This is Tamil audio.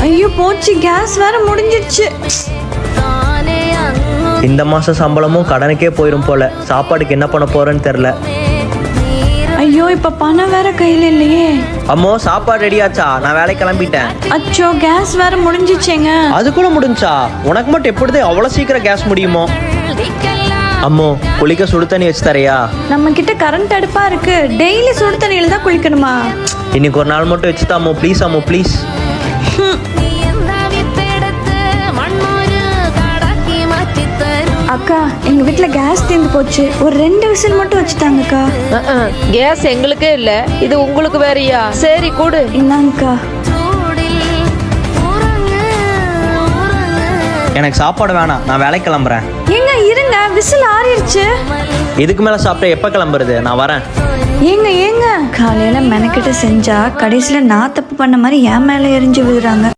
ஐயோ போச்சு, கேஸ் வேற முடிஞ்சிடுச்சு. இந்த மாசம் சம்பளமும் கடனுக்கே போயிடும் போல. சாப்பாடுக்கு என்ன பண்ண போறேன்னு தெரியல. ஐயோ இப்ப பணம் வேற கையில இல்லையே. அம்மோ சாப்பாடு ரெடியாச்சா? நான் வேலைக்கு கிளம்பிட்டேன். அச்சோ கேஸ் வேற முடிஞ்சிச்சேங்க. அதுக்குள்ள முடிஞ்சா? உனக்கு மட்டும் எப்படி அவ்வளவு சீக்கிரம் கேஸ் முடியுமோ? அம்மோ குளிக்க சுடு தண்ணி வச்சு தரையா? நம்ம கிட்ட கரண்ட் அடுப்பா இருக்கு. டெய்லி சுடு தண்ணியில தான் குளிக்கணுமா? இன்னைக்கு ஒரு நாள் மட்டும் வச்சுதா அம்மோ, ப்ளீஸ் அம்மோ ப்ளீஸ். அக்கா எங்க வீட்டுல கேஸ் தீர்ந்து போச்சு. ஒரு 2 விசில் மட்டும் வச்சுட்டாங்கக்கா. கேஸ் எங்களுக்கே இல்ல, இது உங்களுக்கு வேறயா? சரி கூடு. என்னங்கக்கா? எனக்கு சாப்பாடு வேணாம், நான் வேலைக்கு கிளம்புறேன். ஏங்க இருங்க, விசில் ஆறிடுச்சு. இதுக்கு மேல சாப்பிட்டா எப்ப கிளம்புறது? நான் வரேன். ஏங்க காலையில மெனக்கிட்ட செஞ்சா கடைசியில நான் தப்பு பண்ண மாதிரி என் மேல எரிஞ்சு விழுறாங்க.